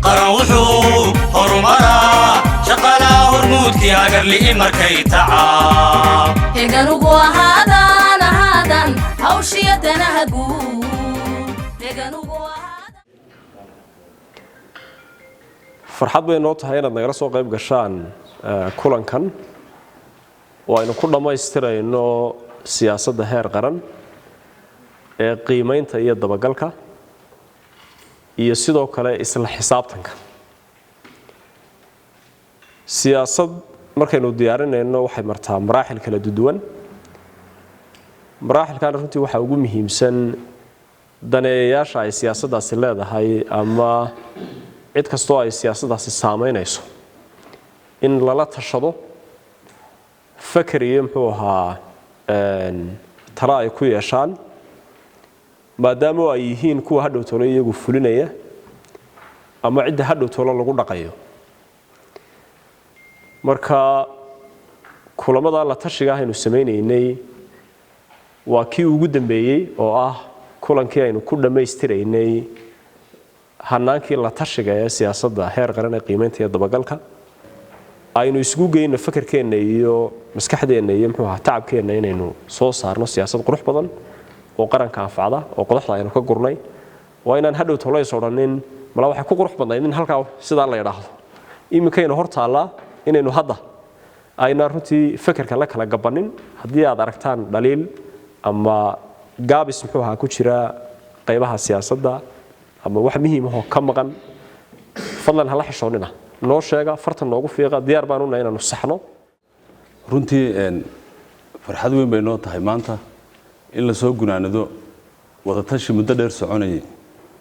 قروحو هرمرا شقلا هرمودك أجر لي مركي تعا هجنوجو هذا هوشيتنا هجو هجنوجو farxad bay noo tahay inaad nagala soo qayb gashaan kulankan oo aynu ku dhamaystirayno siyaasadda heer qaran ee qiimeynta iyo dabagalka iyo sidoo kale isla xisaabtanka siyaasad markaynu diyaarinayno waxay martaa maraaxil kala duwan maraaxilkan runtii waxa ugu muhiimsan daneeyayaasha ay siyaasaddaasi leedahay ama cid kastoo ay siyaasaddaasi saameynayso in lala tashado fakar iyo muxuu ahaa tala ay ku yeeshaan maadaama ay yihiin kuwa hadhow tolo iyagu fulinaya ama cidda hadhow tolo lagu dhaqayo marka kulamada la tashiga aynu sameeynay waa kii ugu dambeeyay oo ah kulankii aynu ku dhameystiraynay hanaankii la tashiga ee siyaasadda heer qaran ee qiimeynta iyo dabagalka aynu isugu geeyno fakarkeena iyo maskaxdeena iyo muxuu ahaa tacabkeena inaynu soo saarno siyaasad qurux badan oo qaranka anfacda oo qodoxda aynu ka gurnay waa inaan hadhow tolays odhanin mala waxa ku qurux badnayd in halka sida la yiraahdo iminkayna hortaala inaynu hadda ayna runtii fakarka la kala gabanin haddii aad aragtaan dhaliil ama gaabis muxuu ahaa ku jira qaybaha siyaasadda ama wax muhiim ah oo ka maqan fadlan hala xishoonina noo sheega fartan noogu fiiqa diyaar baan u nahay inaanu saxno runtii farxad weyn bay noo tahay maanta in la soo gunaanado wada tashi muddo dheer soconayay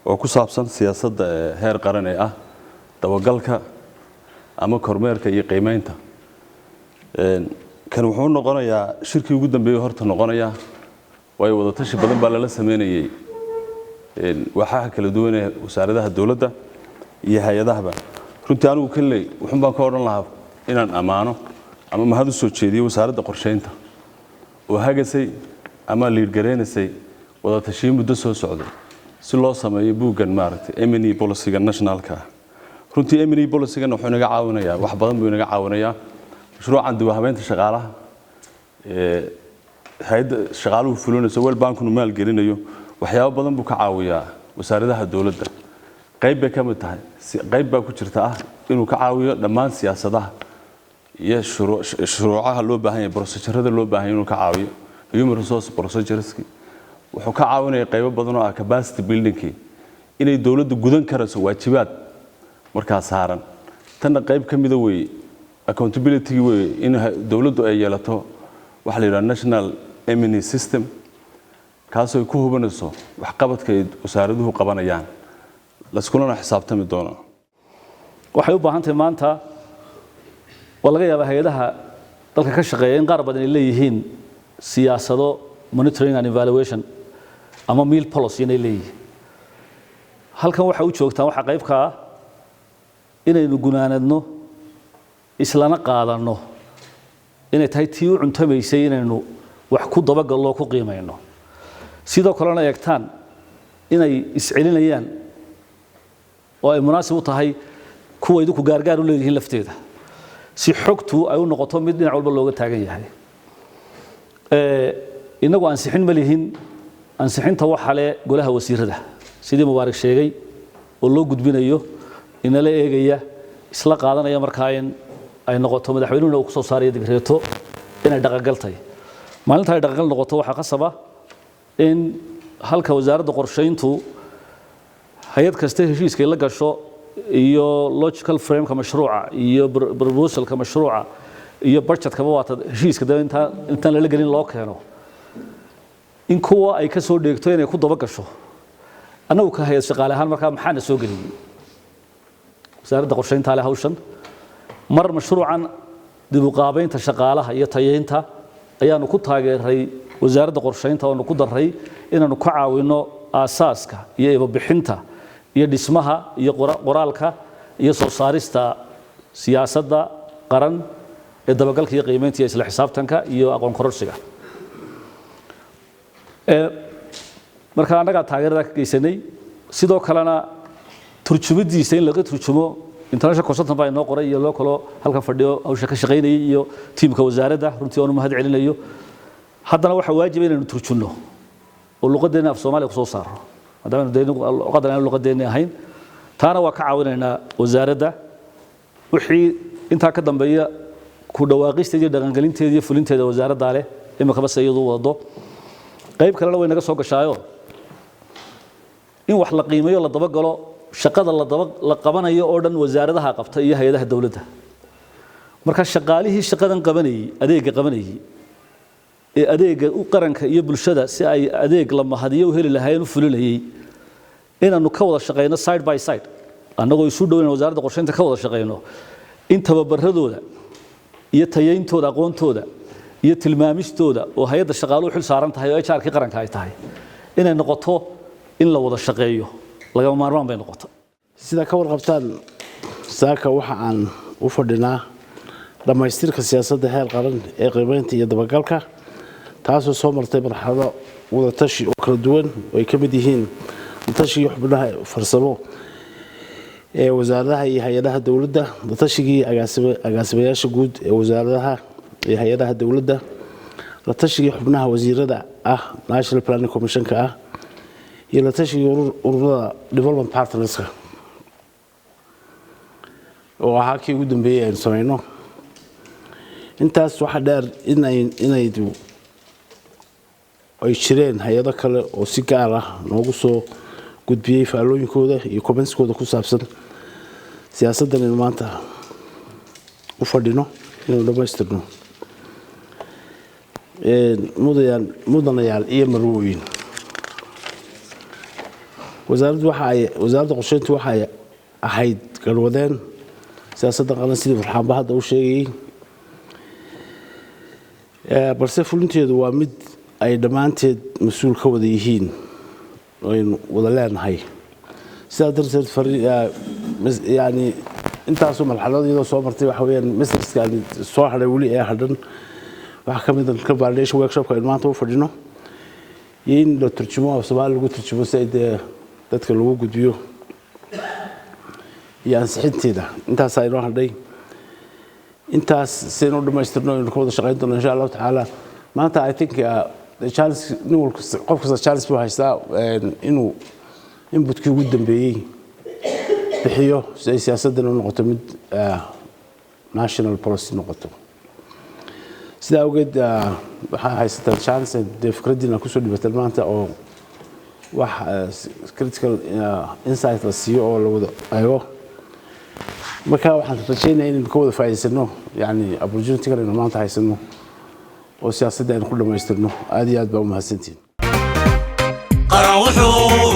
oo ku saabsan siyaasadda heer qaran ee ah dabagalka ama kormeerka iyo qiimeynta kan wuxuu noqonayaa shirkii ugu dambeeyay horta noqonaya way wada tashi badan baa lala sameeyay waxaa kala duwan ee wasaaradaha dawladda iyo hay'adaha runtii anigu kalley wuxuu baan ka oran lahaa inaan amaano ama mahad u soo jeediyo wasaaradda qorsheynta oo hagasay ama liid gareenaysay wada tashi muddo soo socday si loo sameeyo buugan maaragtay M&E policy-ga nationalka runtii M&E policy-ga wuxuu naga caawinayaa wax badan buu naga caawinayaa mashruucan dib u habeynta shaqaalaha hay'adda shaqaaluhu fulinayso World Bank-nu maal gelinayo waxyaabo badan buu ka caawiyaa wasaaradaha dawladda qayb bay ka mid tahay qayb baa ku jirta ah inuu ka caawiyo dhammaan siyaasadaha iyo shuruucaha loo baahan yahay procedure-rada loo baahan yahay inuu ka caawiyo human resource procedures-ki wuxuu ka caawinayaa qaybo badan oo ah capacity building-ki inay dawladdu gudan karayso waajibaad markaa saaran tan qayb ka mid ah way accountability way in dawladdu ay yeelato wax la yiraahdo national M&E system kaasoo ku hubanayso wax qabadka ay wasaaraduhu qabanayaan la iskulana xisaabtami doono waxay u baahan tahay maanta oo laga yaabaa hay'adaha dalka ka shaqeeya in qaar badan ay leeyihiin siyaasado monitoring and evaluation ama meal policy inay leeyihiin halkan waxa u joogtaan waxa qayb ka ah inaynu gunaanadno islana qaadanno inay tahay tii u cuntamaysay inaynu wax ku dabagalno ku qiimayno sidoo kalena eegtaan inay iscelinayaan oo ay munaasib u tahay kuwa idinku gaargaar u leeyihiin lafteeda si xogtu ay u noqoto mid dhinac walba looga taagan yahay inagu ansixin ma lihin ansixinta waxa le golaha wasiirada sidii mubaarak sheegay oo loo gudbinayo inala eegaya isla qaadanaya markaa in ay noqoto madaxweynuhuna uu ku soo saarayo digreeto inay dhaqangaltay maalinta ay dhaqangal noqoto waxa qasaba in halka wasaaradda qorsheyntu hay'ad kasta heshiiska la gasho iyo logical frame-ka mashruuca iyo proposalka mashruuca iyo budget-ka waata heshiiska intaan la gelin loo keeno in kuwa ay ka soo dheegto inay ku daba gasho annagu ka hay'ad shaqaale ahaan markaa maxaana soo geliyay wasaaradda qorsheynta leh hawshan mar mashruucan dib u qaabaynta shaqaalaha iyo tayeynta ayaanu ku taageeray wasaaradda qorsheynta oo ku daray inaanu ka caawino aasaaska iyo ibabixinta iyo dhismaha iyo qoraalka iyo soo saarista siyaasadda qaran ee dabagalka iyo qiimeynta iyo isla xisaabtanka iyo aqoon kororsiga marka anaga taageerada ka geysanay sidoo kalena turjumadiisa in laga turjumo international consultant baa inoo qoray iyo loo kalo halkan fadhiyo hawsha ka shaqeynayay iyo tiimka wasaaradda runtii oo mahad celinayo haddana waxa waajib inaynu turjunno oo luqadeena af Soomaaliya ku soo saaro maadaama deenu luqadeena luqadeena ahayn taana waa ka caawinaynaa wasaaradda wixii inta ka dambeeya ku dhawaaqisteeda iyo dhaqangelinteeda iyo fulinteeda wasaaradda leh imika bas iyadu wado qayb kale way naga soo gashaayo in wax la qiimeeyo la daba galo shaqada la qabanayo oo dhan wasaaradaha qabta iyo hay'adaha dawladda marka shaqaalihii shaqadan qabanayay adeega qabanayay ee adeega u qaranka iyo bulshada si ay adeeg la mahadiyo u heli lahaayeen u fulinayay inaanu ka wada shaqeyno side by side annagoo isu dhowaan wasaaradda qorsheynta ka wada shaqeyno in tababaradooda iyo tayayntooda aqoontooda iyo tilmaamistooda oo hay'adda shaqaaluhu xil saaran tahay oo HR-kii qaranka ay tahay inay noqoto in la wada shaqeeyo laga maarmaan bay noqoto sida ka warqabtaan saaka waxa aan u fadhinaa dhamaystirka siyaasadda heer qaran ee qiimeynta iyo dabagalka taasoo soo martay marxalado wada tashi oo kala duwan oo ay ka mid yihiin tashi xubnaha farsamo ee wasaaradaha iyo hay'adaha dawladda tashigii agaasimayaasha guud ee wasaaradaha iyo hay'adaha dawladda la tashigii xubnaha wasiirada ah National Planning Commission-ka ah iyo la tashigii ururada development partners-ka oo ahaa kii ugu dambeeyay aan sameeyno intaas waxa dheer inay jireen hay'ado kale oo si gaar ah noogu soo gudbiyay faalooyinkooda iyo comments-kooda ku saabsan siyaasaddan in maanta u fadhino inuu dhamaystirno mudanayaal iyo marwooyin wasaaradda qorsheyntu waxay ahayd garwadeen siyaasadda qaran sidii farxaanba hadda u sheegayay balse fulinteedu waa mid ay dhammaanteed mas-uul ka wada yihiin aynu wada leenahay sidaa darteed yani intaasoo marxalad iyadoo soo martay waxa weeyaan messagekan soo hadhay weli ee hadhan waxaa ka mid ah ka validation workshopka aynu maanta u fadhino iyo in la turjumo oo Soomaali lagu turjumo si ay dadka lagu gudbiyo iyo ansixinteeda intaas aynu hadhay intaas seen u dhamaystirno inuu ka wada shaqeyn doono insha Allah taala maanta I think the chance inuu qofka chance buu haystaa inuu inputkii ugu dambeeyay bixiyo si ay siyaasaddan u noqoto mid national policy noqoto sida awgeed waxaa haysataa chance de fikradiina kusoo dhibataan maanta oo wax critical insight la siiyo oo la wada eego marka waxaan rajaynayaa inaynu ka wada faa'iideysano yani opportunity kale maanta haysano oo siyaasadda aynu ku dhamaystirno aad iyo aad baa u mahadsantihiin qaran wuxuu